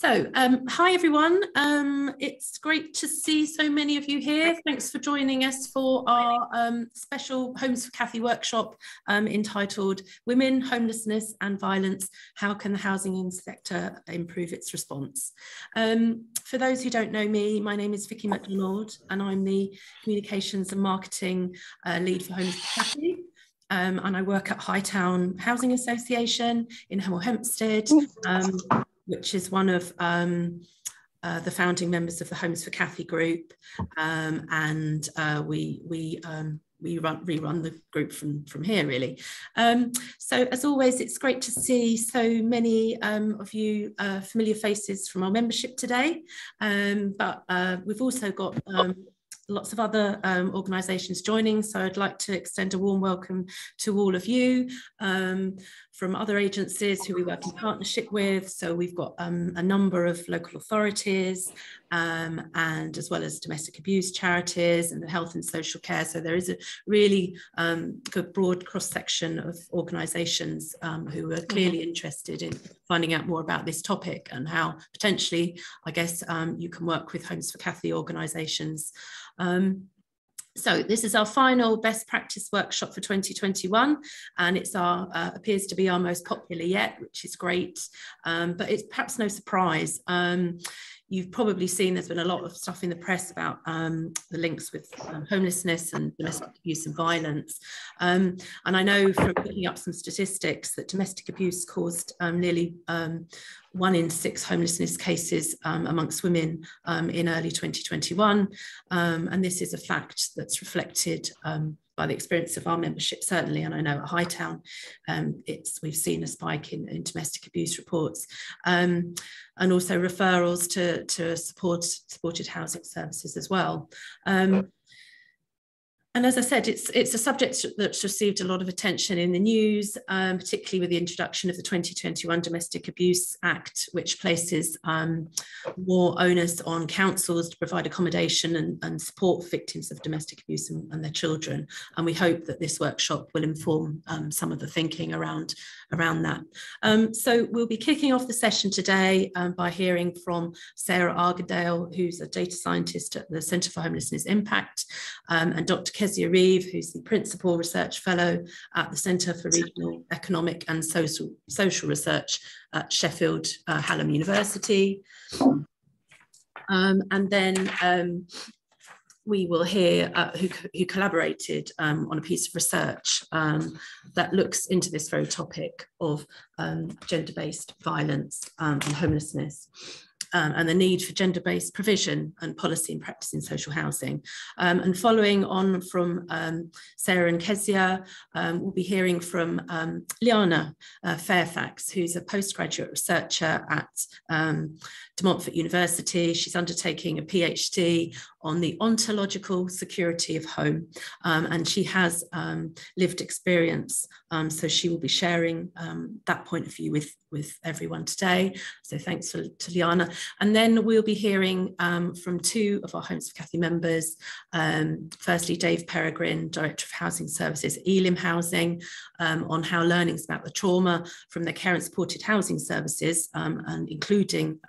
Hi everyone. It's great to see so many of you here. Thanks for joining us for our special Homes for Cathy workshop entitled Women, Homelessness and Violence, How Can the Housing Sector Improve its Response? For those who don't know me, my name is Vicky MacDonald and I'm the Communications and Marketing Lead for Homes for Cathy. And I work at Hightown Housing Association in Hemel Hempstead, which is one of the founding members of the Homes for Cathy group, and we rerun the group from here really. So as always, it's great to see so many of you familiar faces from our membership today, but we've also got lots of other organisations joining, so I'd like to extend a warm welcome to all of you from other agencies who we work in partnership with. So we've got a number of local authorities and as well as domestic abuse charities and the health and social care. So there is a really good broad cross-section of organisations who are clearly interested in finding out more about this topic and how potentially, I guess, you can work with Homes for Cathy organisations. So this is our final best practice workshop for 2021, and it's our appears to be our most popular yet, which is great, but it's perhaps no surprise. You've probably seen there's been a lot of stuff in the press about the links with homelessness and domestic abuse and violence. And I know from picking up some statistics that domestic abuse caused nearly 1 in 6 homelessness cases amongst women in early 2021. And this is a fact that's reflected by the experience of our membership, certainly, and I know at Hightown we've seen a spike in domestic abuse reports, and also referrals to supported housing services as well. And as I said, it's a subject that's received a lot of attention in the news, particularly with the introduction of the 2021 Domestic Abuse Act, which places more onus on councils to provide accommodation and support victims of domestic abuse and their children. And we hope that this workshop will inform some of the thinking around that. So we'll be kicking off the session today by hearing from Sarah Argidale, who's a data scientist at the Centre for Homelessness Impact, and Dr. Cathy, who's the Principal Research Fellow at the Centre for Regional Economic and Social Research at Sheffield Hallam University. And then we will hear who collaborated on a piece of research that looks into this very topic of gender-based violence and homelessness. And the need for gender-based provision and policy and practice in social housing. And following on from Sarah and Kezia, we'll be hearing from Liana Fairfax, who's a postgraduate researcher at De Montfort University. She's undertaking a PhD on the ontological security of home, and she has lived experience, so she will be sharing that point of view with everyone today. So thanks to Liana. And then we'll be hearing from 2 of our Homes for Cathy members. Firstly, Dave Peregrine, Director of Housing Services, Elim Housing, on how learnings about the trauma from the care and supported housing services, and including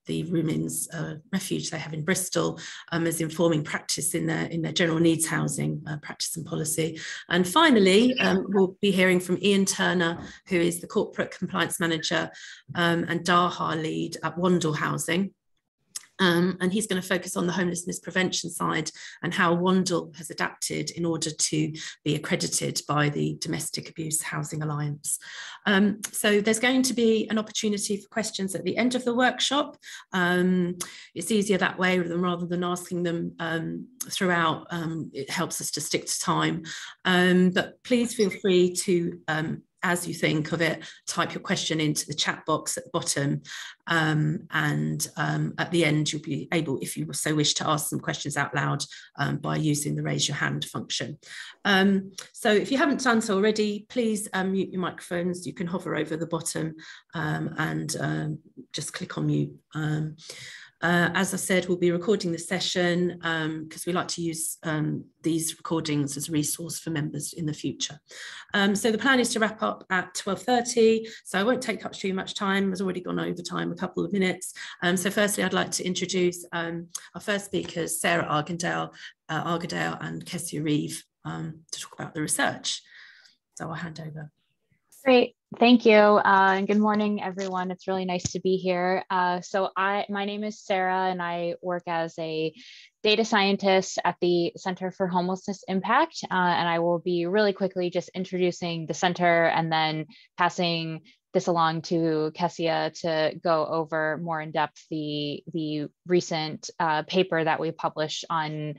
the women's refuge they have in Bristol, is informing practice in their general needs housing practice and policy. And finally, we'll be hearing from Ian Turner, who is the Corporate Compliance Manager and DAHA Lead at Wandle Housing. And he's going to focus on the homelessness prevention side and how Wandle has adapted in order to be accredited by the Domestic Abuse Housing Alliance. So there's going to be an opportunity for questions at the end of the workshop. It's easier that way rather than asking them throughout. It helps us to stick to time. But please feel free to as you think of it, type your question into the chat box at the bottom, and at the end you'll be able, if you so wish, to ask some questions out loud by using the raise your hand function. So if you haven't done so already, please mute your microphones. You can hover over the bottom and just click on mute. As I said, we'll be recording the session because we like to use these recordings as a resource for members in the future. So the plan is to wrap up at 12:30, so I won't take up too much time. I've already gone over time a couple of minutes. So firstly, I'd like to introduce our first speakers, Sarah Argandale and Cathy to talk about the research. So I'll hand over. Great, thank you, and good morning, everyone. It's really nice to be here. My name is Sarah, and I work as a data scientist at the Center for Homelessness Impact, and I will be really quickly just introducing the center and then passing this along to Cathy to go over more in depth the recent paper that we published on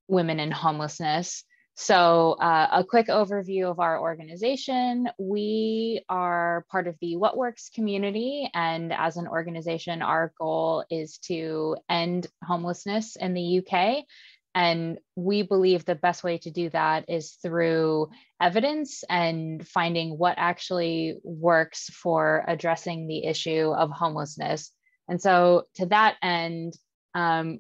women in homelessness. So a quick overview of our organization. We are part of the What Works community, and as an organization, our goal is to end homelessness in the UK. And we believe the best way to do that is through evidence and finding what actually works for addressing the issue of homelessness. And so to that end,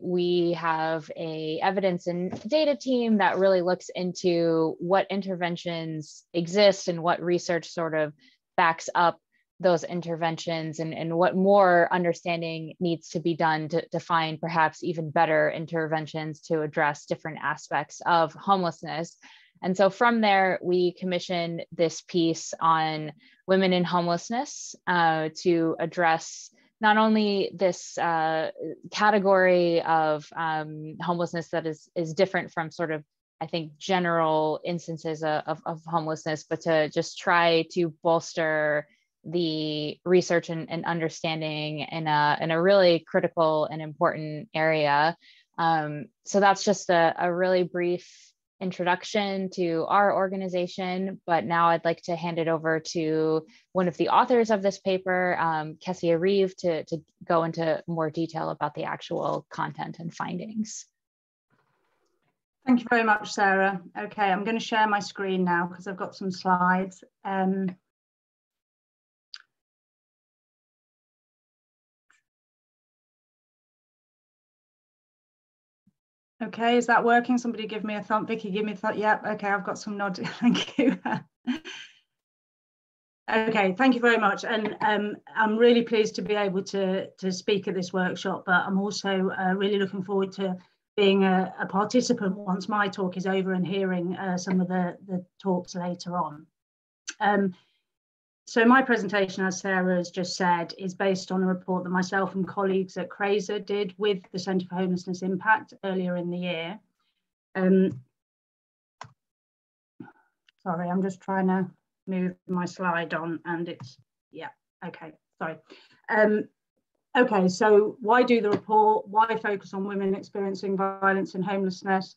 we have a evidence and data team that really looks into what interventions exist and what research sort of backs up those interventions, and what more understanding needs to be done to find perhaps even better interventions to address different aspects of homelessness. And so from there, we commissioned this piece on women in homelessness to address not only this category of homelessness that is different from sort of, I think, general instances of homelessness, but to just try to bolster the research and understanding in a really critical and important area. So that's just a really brief introduction to our organization, but now I'd like to hand it over to one of the authors of this paper, Cathy to go into more detail about the actual content and findings. Thank you very much, Sarah. Okay, I'm going to share my screen now because I've got some slides. Okay, is that working? Somebody give me a thumb. Vicky, give me a thumb. Yep, okay, I've got some nods. Thank you. Okay, thank you very much. And I'm really pleased to be able to speak at this workshop, but I'm also really looking forward to being a participant once my talk is over and hearing some of the talks later on. So my presentation, as Sarah has just said, is based on a report that myself and colleagues at CRESR did with the Centre for Homelessness Impact earlier in the year. Sorry, I'm just trying to move my slide on and it's, yeah, okay, sorry. Okay, so why do the report? Why focus on women experiencing violence and homelessness?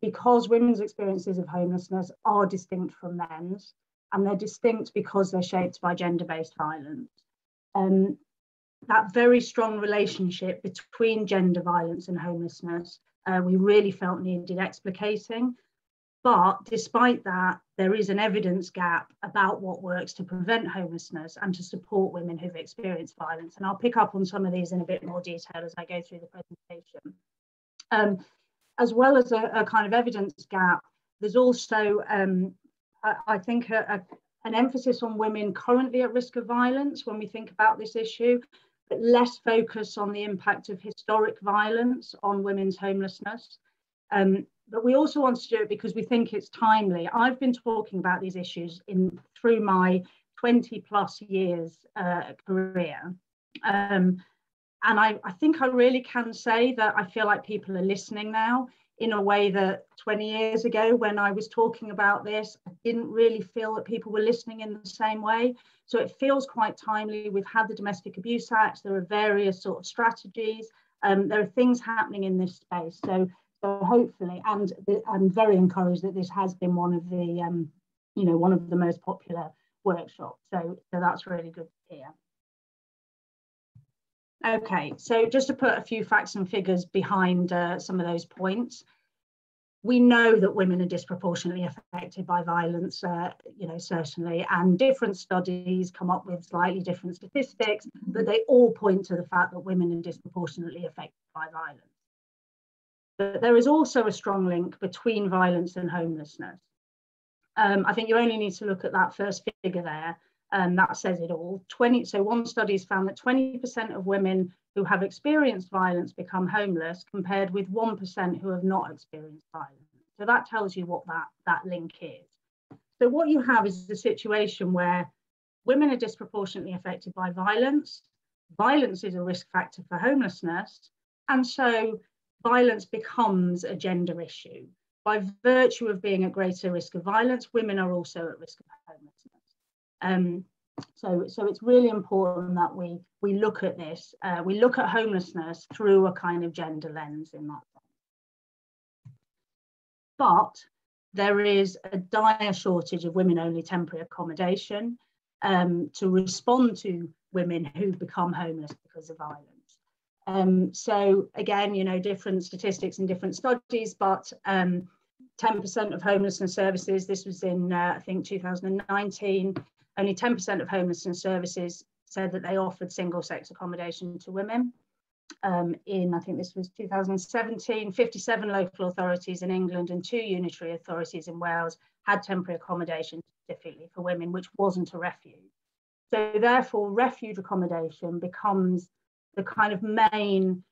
Because women's experiences of homelessness are distinct from men's. And they're distinct because they're shaped by gender-based violence. That very strong relationship between gender violence and homelessness, we really felt needed explicating. But despite that, there is an evidence gap about what works to prevent homelessness and to support women who've experienced violence. And I'll pick up on some of these in a bit more detail as I go through the presentation. As well as a kind of evidence gap, there's also I think an emphasis on women currently at risk of violence when we think about this issue, but less focus on the impact of historic violence on women's homelessness. But we also want to do it because we think it's timely. I've been talking about these issues through my 20+ years career. And I think I really can say that I feel like people are listening now in a way that 20 years ago, when I was talking about this, I didn't really feel that people were listening in the same way. So it feels quite timely. We've had the Domestic Abuse Act. There are various sort of strategies. There are things happening in this space. So hopefully, and I'm very encouraged that this has been one of the, one of the most popular workshops. So that's really good to hear. Okay, so just to put a few facts and figures behind some of those points, we know that women are disproportionately affected by violence, certainly, and different studies come up with slightly different statistics, but they all point to the fact that women are disproportionately affected by violence. But there is also a strong link between violence and homelessness. I think you only need to look at that first figure there. and that says it all. So one study has found that 20% of women who have experienced violence become homeless, compared with 1% who have not experienced violence. So that tells you what that link is. So what you have is a situation where women are disproportionately affected by violence. Violence is a risk factor for homelessness, and so violence becomes a gender issue. By virtue of being at greater risk of violence, women are also at risk of homelessness. So it's really important that we look at this. We look at homelessness through a kind of gender lens in that sense. But there is a dire shortage of women-only temporary accommodation to respond to women who become homeless because of violence. So again, you know, different statistics in different studies, but 10% of homelessness services, this was in, I think, 2019, only 10% of homelessness services said that they offered single-sex accommodation to women. In, I think this was 2017, 57 local authorities in England and 2 unitary authorities in Wales had temporary accommodation specifically for women, which wasn't a refuge. So therefore, refuge accommodation becomes the kind of main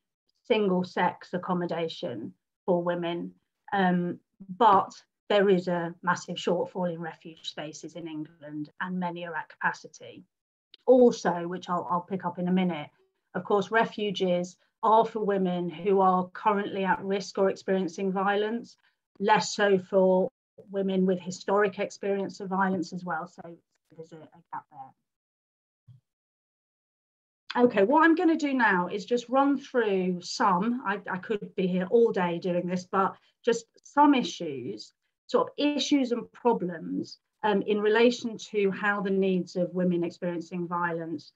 single-sex accommodation for women. But there is a massive shortfall in refuge spaces in England, and many are at capacity. Also, which I'll pick up in a minute, of course, refuges are for women who are currently at risk or experiencing violence, less so for women with historic experience of violence as well. So there's a gap there. Okay, what I'm going to do now is just run through some, I could be here all day doing this, but just some issues, sort of issues and problems in relation to how the needs of women experiencing violence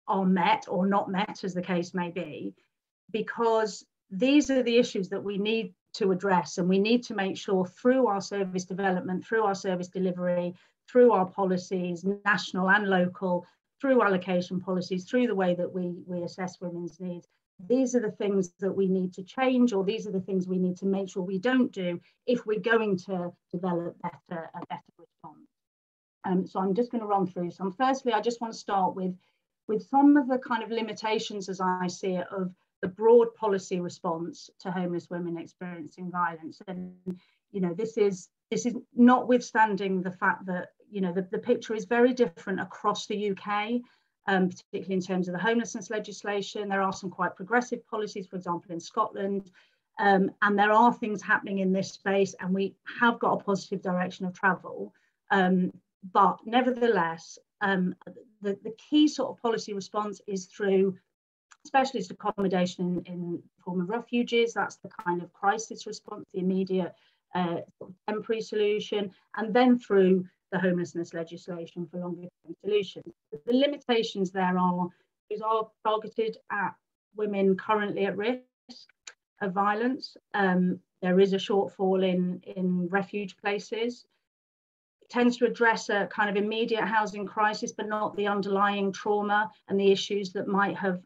are met or not met, as the case may be, because these are the issues that we need to address, and we need to make sure through our service development, through our service delivery, through our policies, national and local, through allocation policies, through the way that we assess women's needs. These are the things that we need to change, or these are the things we need to make sure we don't do if we're going to develop a better response. So I'm just going to run through some. Firstly, I just want to start with some of the kind of limitations, as I see it, of the broad policy response to homeless women experiencing violence. And, you know, this is notwithstanding the fact that, you know, the picture is very different across the UK, particularly in terms of the homelessness legislation. There are some quite progressive policies, for example, in Scotland, and there are things happening in this space, and we have got a positive direction of travel. But nevertheless, the key sort of policy response is through specialist accommodation in the form of refuges. That's the kind of crisis response, the immediate temporary solution, and then through the homelessness legislation for longer term solutions. The limitations there are targeted at women currently at risk of violence. There is a shortfall in refuge places. It tends to address a kind of immediate housing crisis, but not the underlying trauma and the issues that might have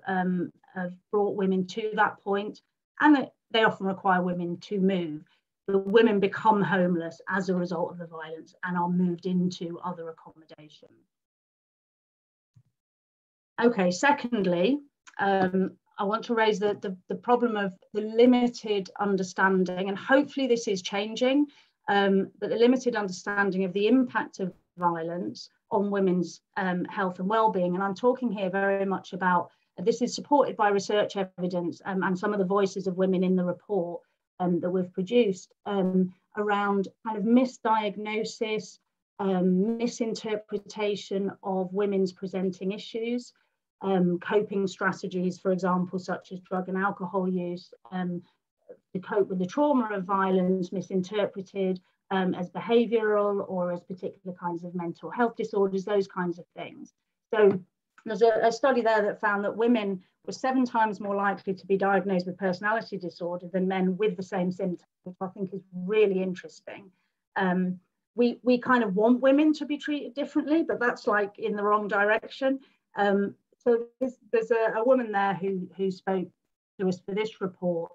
brought women to that point. And that they often require women to move. The women become homeless as a result of the violence and are moved into other accommodation. Okay, secondly, I want to raise the problem of the limited understanding, and hopefully this is changing, but the limited understanding of the impact of violence on women's health and well-being. And I'm talking here very much about, this is supported by research evidence and some of the voices of women in the report that we've produced around kind of misdiagnosis, misinterpretation of women's presenting issues, coping strategies, for example, such as drug and alcohol use, to cope with the trauma of violence, misinterpreted as behavioural or as particular kinds of mental health disorders, those kinds of things. So there's a study there that found that women were 7 times more likely to be diagnosed with personality disorder than men with the same symptoms, which I think is really interesting. We kind of want women to be treated differently, but that's like in the wrong direction. So there's a woman there who spoke to us for this report,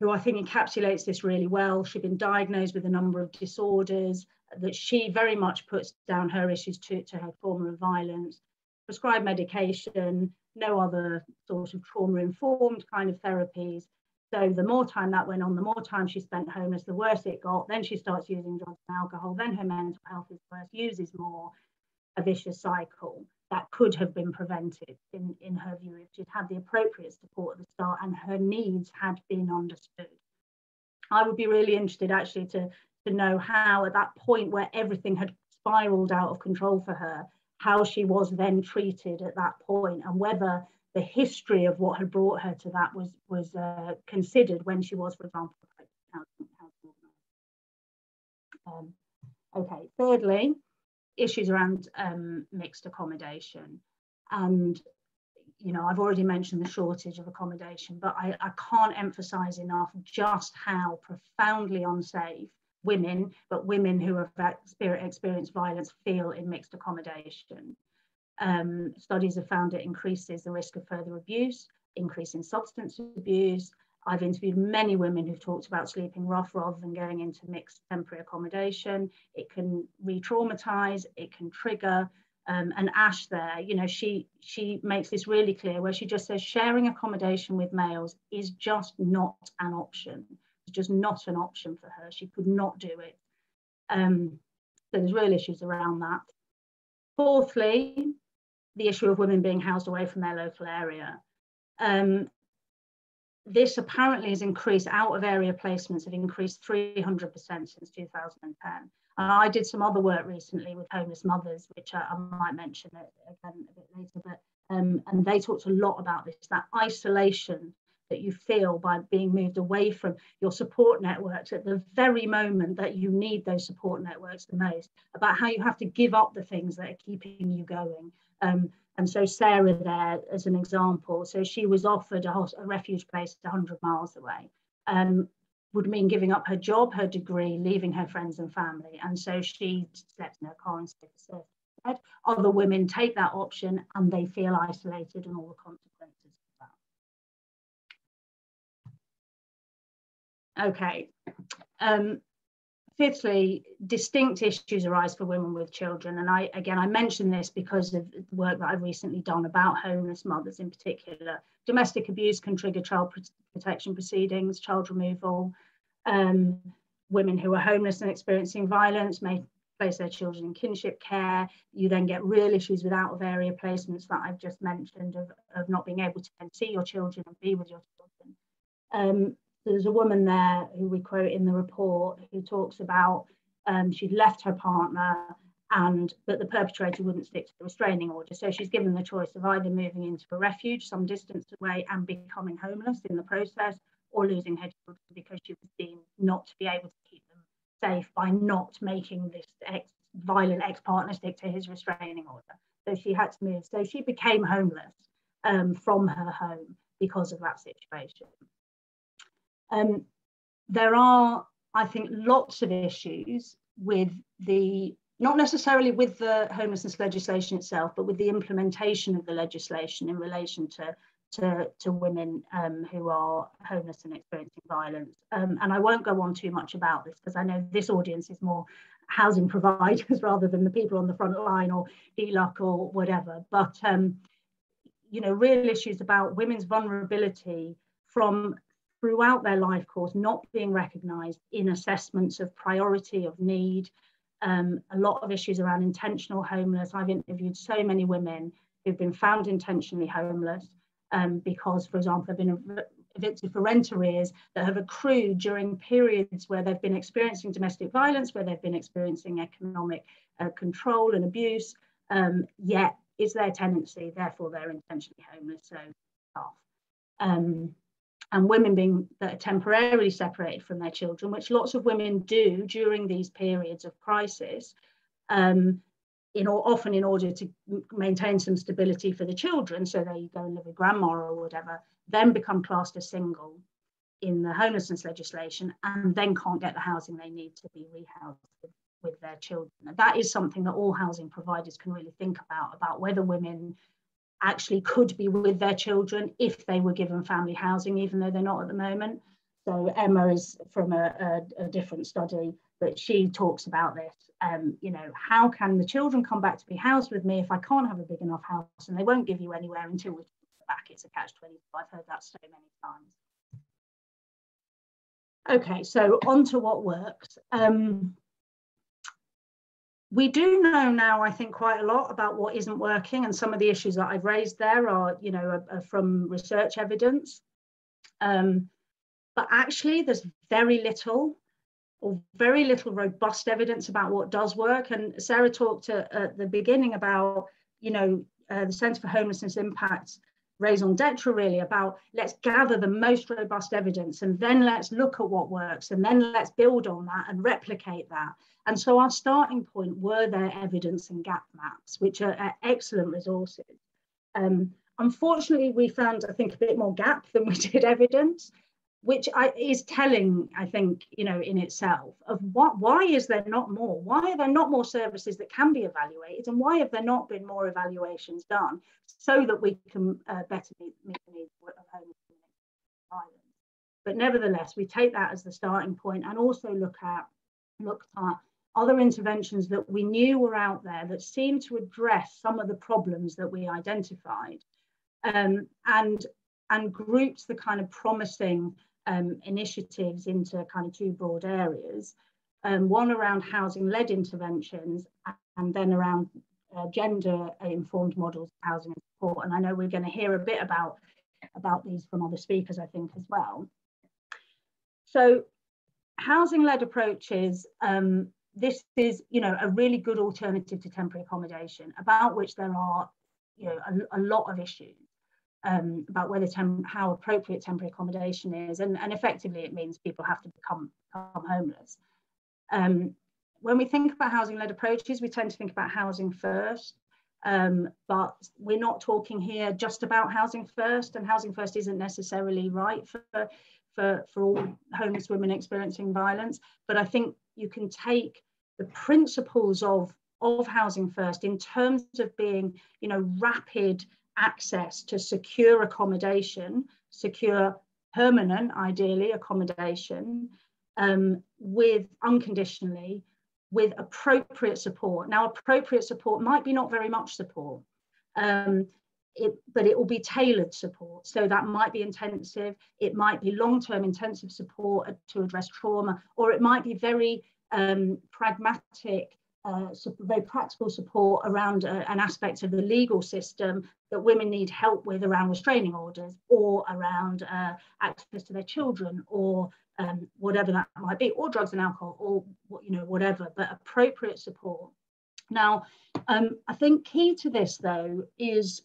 who I think encapsulates this really well. She'd been diagnosed with a number of disorders. that she very much puts down her issues to her trauma and violence, prescribed medication, no other sort of trauma-informed kind of therapies. So the more time that went on, the more time she spent homeless, the worse it got. Then she starts using drugs and alcohol. Then her mental health is worse, uses more, a vicious cycle that could have been prevented in her view if she'd had the appropriate support at the start and her needs had been understood. I would be really interested actually to know how at that point where everything had spiraled out of control for her, how she was then treated at that point, and whether the history of what had brought her to that was considered when she was, for example, okay. Thirdly, issues around mixed accommodation. And, you know, I've already mentioned the shortage of accommodation, but I can't emphasize enough just how profoundly unsafe women, but women who have experienced violence, feel in mixed accommodation. Studies have found it increases the risk of further abuse, increase in substance abuse. I've interviewed many women who've talked about sleeping rough rather than going into mixed temporary accommodation. It can re-traumatize, it can trigger. And Ash there, you know, she makes this really clear where she just says sharing accommodation with males is just not an option. It's just not an option for her. She could not do it. So there's real issues around that. Fourthly, the issue of women being housed away from their local area. This apparently has increased, out of area placements have increased 300% since 2010. And I did some other work recently with homeless mothers, which I might mention again a bit later, but and they talked a lot about this, that isolation that you feel by being moved away from your support networks at the very moment that you need those support networks the most, about how you have to give up the things that are keeping you going. And so Sarah there, as an example, so she was offered a refuge place 100 miles away, would mean giving up her job, her degree, leaving her friends and family. And so she slept in her car and stayed for bed. Other women take that option and they feel isolated and all the consequences of that. Okay. Fifthly, distinct issues arise for women with children. And I mention this because of the work that I've recently done about homeless mothers in particular. Domestic abuse can trigger child protection proceedings, child removal. Women who are homeless and experiencing violence may place their children in kinship care. You then get real issues with out of area placements that I've just mentioned of not being able to see your children and be with your children. There's a woman there who we quote in the report who talks about she'd left her partner but the perpetrator wouldn't stick to the restraining order. So she's given the choice of either moving into a refuge some distance away and becoming homeless in the process, or losing her children because she was deemed not to be able to keep them safe by not making this violent ex-partner stick to his restraining order. So she had to move. So she became homeless from her home because of that situation. There are, I think, lots of issues with not necessarily with the homelessness legislation itself, but with the implementation of the legislation in relation to women who are homeless and experiencing violence. And I won't go on too much about this because I know this audience is more housing providers rather than the people on the front line or DLUC or whatever. But, you know, real issues about women's vulnerability from throughout their life course not being recognised in assessments of priority, of need. A lot of issues around intentional homeless. I've interviewed so many women who've been found intentionally homeless because, for example, they've been evicted for rent arrears that have accrued during periods where they've been experiencing domestic violence, where they've been experiencing economic control and abuse, yet it's their tenancy, therefore they're intentionally homeless, so tough. And women that are temporarily separated from their children, which lots of women do during these periods of crisis, often in order to maintain some stability for the children, so they go and live with grandma or whatever, then become classed as single in the homelessness legislation and then can't get the housing they need to be rehoused with their children. And that is something that all housing providers can really think about whether women actually could be with their children if they were given family housing, even though they're not at the moment. So Emma is from a different study, but she talks about this. You know, how can the children come back to be housed with me if I can't have a big enough house, and they won't give you anywhere until we get back? It's a catch-22. I've heard that so many times. Okay, so on to what works. We do know now, I think, quite a lot about what isn't working, and some of the issues that I've raised there are, you know, are from research evidence. But actually, there's very little robust evidence about what does work. And Sarah talked at the beginning about, you know, the Centre for Homelessness Impact raison d'etre, really, about let's gather the most robust evidence and then let's look at what works and then let's build on that and replicate that. And so our starting point were their evidence and gap maps, which are excellent resources. Unfortunately, we found, I think, a bit more gap than we did evidence, which is telling, I think, you know, in itself, of why is there not more? Why are there not more services that can be evaluated, and why have there not been more evaluations done so that we can better meet the needs of homeless violence? But nevertheless, we take that as the starting point, and also looked at other interventions that we knew were out there that seemed to address some of the problems that we identified, and grouped the kind of promising initiatives into kind of two broad areas, one around housing-led interventions, and then around gender-informed models of housing and support. And I know we're going to hear a bit about these from other speakers, I think, as well. So housing-led approaches, this is, you know, a really good alternative to temporary accommodation, about which there are, you know, a lot of issues. About whether how appropriate temporary accommodation is, and effectively it means people have to become homeless. When we think about housing-led approaches, we tend to think about housing first, but we're not talking here just about housing first, and housing first isn't necessarily right for all homeless women experiencing violence. But I think you can take the principles of housing first in terms of being, you know, rapid access to secure accommodation, secure permanent, ideally, accommodation, with unconditionally, with appropriate support. Now, appropriate support might be not very much support, but it will be tailored support. So that might be intensive, it might be long-term intensive support to address trauma, or it might be very pragmatic, very practical support around an aspect of the legal system that women need help with, around restraining orders, or around access to their children, or whatever that might be, or drugs and alcohol, or, you know, whatever, but appropriate support. Now, I think key to this, though, is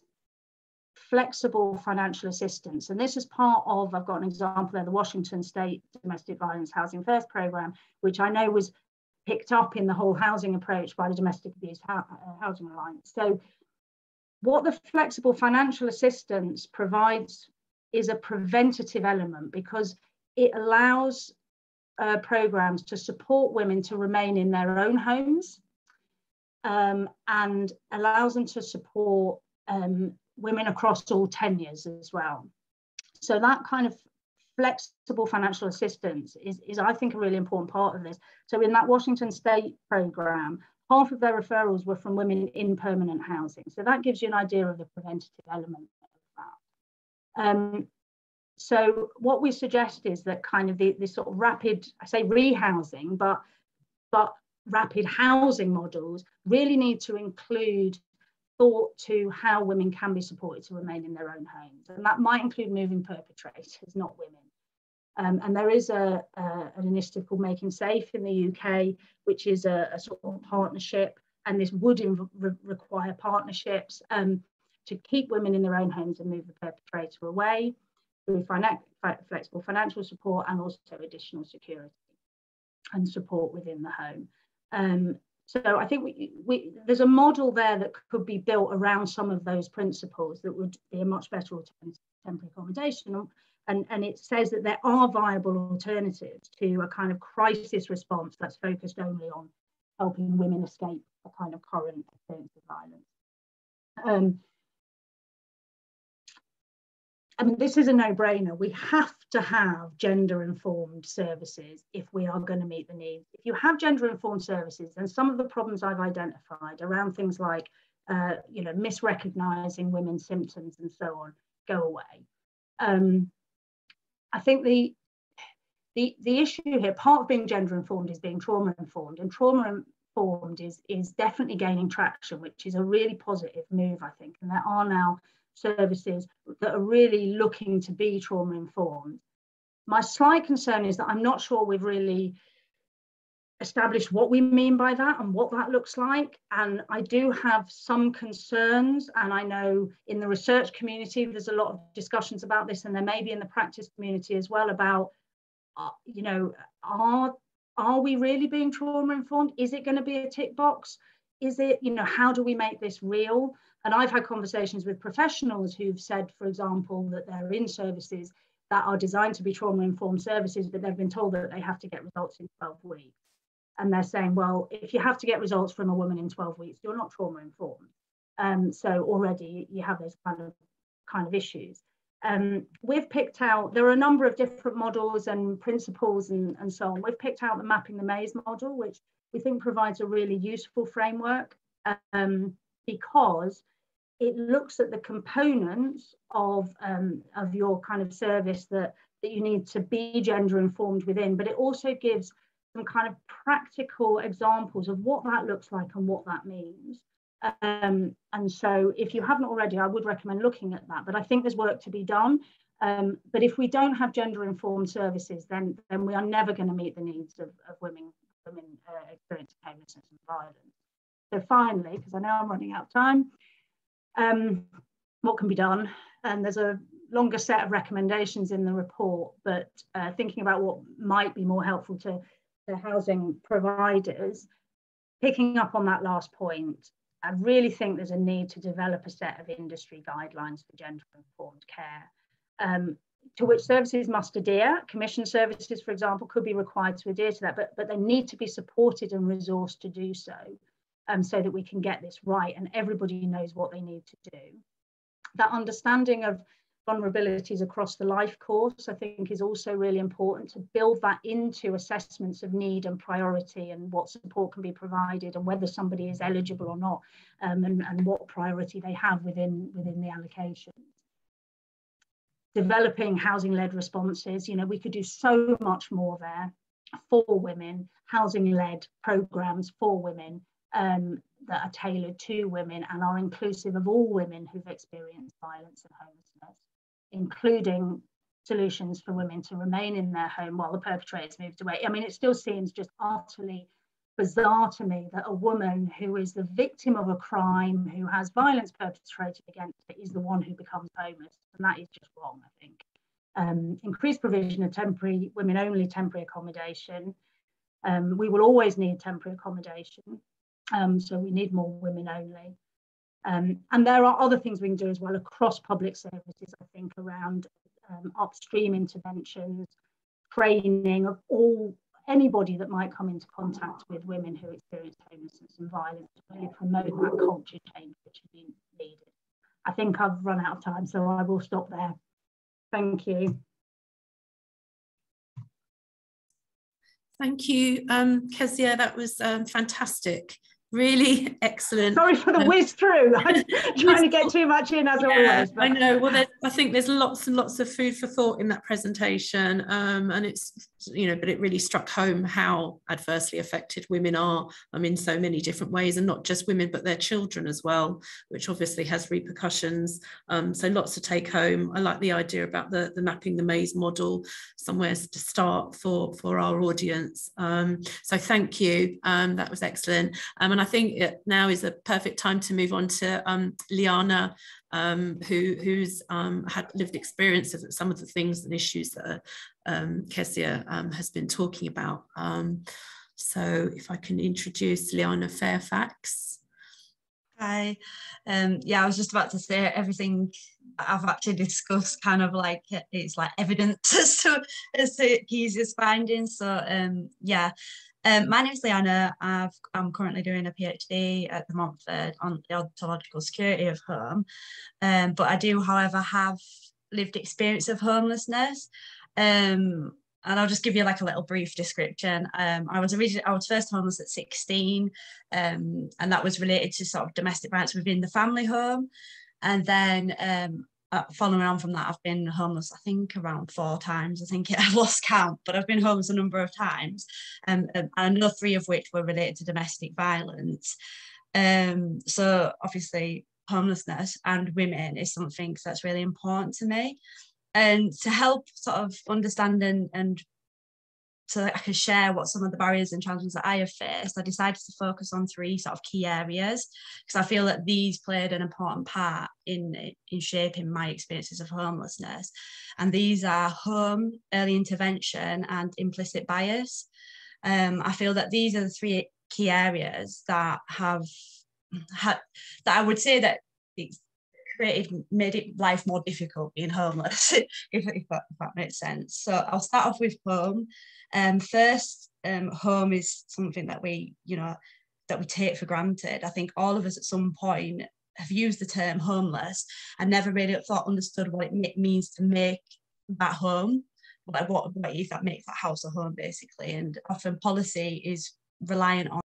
flexible financial assistance. And this is part of, I've got an example there, the Washington State Domestic Violence Housing First Programme, which I know was picked up in the whole housing approach by the Domestic Abuse Housing Alliance. So what the flexible financial assistance provides is a preventative element, because it allows programs to support women to remain in their own homes, and allows them to support women across all tenures as well. So that kind of flexible financial assistance is, I think, a really important part of this. So in that Washington State program, half of their referrals were from women in permanent housing. So that gives you an idea of the preventative element of that. So what we suggest is that kind of this sort of rapid, I say rehousing, but rapid housing models really need to include thought to how women can be supported to remain in their own homes. And that might include moving perpetrators, not women. And there is an initiative called Making Safe in the UK, which is a sort of partnership, and this would require partnerships to keep women in their own homes and move the perpetrator away through flexible financial support, and also additional security and support within the home. So I think there's a model there that could be built around some of those principles that would be a much better alternative to temporary accommodation. And it says that there are viable alternatives to a kind of crisis response that's focused only on helping women escape a kind of current experience of violence. I mean, this is a no-brainer. We have to have gender-informed services if we are going to meet the needs. If you have gender-informed services, then some of the problems I've identified around things like, misrecognizing women's symptoms and so on, go away. I think the issue here, part of being gender-informed is being trauma-informed, and trauma-informed is definitely gaining traction, which is a really positive move, I think. And there are now services that are really looking to be trauma-informed. My slight concern is that I'm not sure we've really established what we mean by that and what that looks like. And I do have some concerns, and I know in the research community there's a lot of discussions about this, and there may be in the practice community as well about, are we really being trauma-informed? Is it going to be a tick box? Is it, how do we make this real? And I've had conversations with professionals who've said, for example, that they're in services that are designed to be trauma-informed services, but they've been told that they have to get results in 12 weeks. And they're saying, well, if you have to get results from a woman in 12 weeks, you're not trauma-informed. So already you have those kind of issues. We've picked out, there are a number of different models and principles and so on. We've picked out the Mapping the Maze model, which we think provides a really useful framework because it looks at the components of your kind of service that you need to be gender informed within, but it also gives some kind of practical examples of what that looks like and what that means. And so if you haven't already, I would recommend looking at that, but I think there's work to be done. But if we don't have gender informed services, then we are never going to meet the needs of women experiencing homelessness and violence. So finally, because I know I'm running out of time, what can be done? And there's a longer set of recommendations in the report, but thinking about what might be more helpful to housing providers, picking up on that last point, I really think there's a need to develop a set of industry guidelines for gender-informed care, to which services must adhere. Commission services, for example, could be required to adhere to that, but they need to be supported and resourced to do so, so that we can get this right and everybody knows what they need to do. That understanding of vulnerabilities across the life course, I think, is also really important, to build that into assessments of need and priority and what support can be provided and whether somebody is eligible or not, and what priority they have within the allocation. Developing housing-led responses, we could do so much more there for women, housing-led programs for women that are tailored to women and are inclusive of all women who've experienced violence and homelessness, including solutions for women to remain in their home while the perpetrator's moved away. I mean, it still seems just utterly bizarre to me that a woman who is the victim of a crime, who has violence perpetrated against her, is the one who becomes homeless. And that is just wrong, I think. Increased provision of temporary, women-only temporary accommodation. We will always need temporary accommodation. So we need more women only. And there are other things we can do as well across public services, I think, around upstream interventions, training of anybody that might come into contact with women who experience homelessness and violence, to really promote that culture change which has been needed. I think I've run out of time, so I will stop there. Thank you. Thank you, Kezia. That was fantastic. Really excellent. Sorry for the whiz through. I'm trying to get too much in as always. But... I know. Well, I think there's lots and lots of food for thought in that presentation, and it's but it really struck home how adversely affected women are. In so many different ways, and not just women, but their children as well, which obviously has repercussions. So lots to take home. I like the idea about the mapping the maze model, somewhere to start for our audience. So thank you. That was excellent. And I think now is a perfect time to move on to Liana, who's had lived experience of some of the things and issues that Kezia has been talking about. So if I can introduce Liana Fairfax. Hi. Yeah, I was just about to say everything I've actually discussed kind of like it's like evidence as to Kezia's findings. So yeah. My name is Liana. I'm currently doing a PhD at the Montfort on the ontological security of home. But I do, however, have lived experience of homelessness. And I'll just give you like a little brief description. I was first homeless at 16, and that was related to sort of domestic violence within the family home. And then following on from that, I've been homeless, I think around 4 times. I think I've lost count, but I've been homeless a number of times. And I know 3 of which were related to domestic violence. So obviously homelessness and women is something that's really important to me. And to help sort of understand and so that I can share what some of the barriers and challenges that I have faced, I decided to focus on 3 sort of key areas, because I feel that these played an important part in shaping my experiences of homelessness. And these are home, early intervention, and implicit bias. I feel that these are the 3 key areas that that I would say that it's made it life more difficult being homeless, if that makes sense. So I'll start off with home. First, home is something that we take for granted. I think all of us at some point have used the term homeless and never really understood what it means to make that home. Like what if that makes that house a home, basically. And often policy is reliant on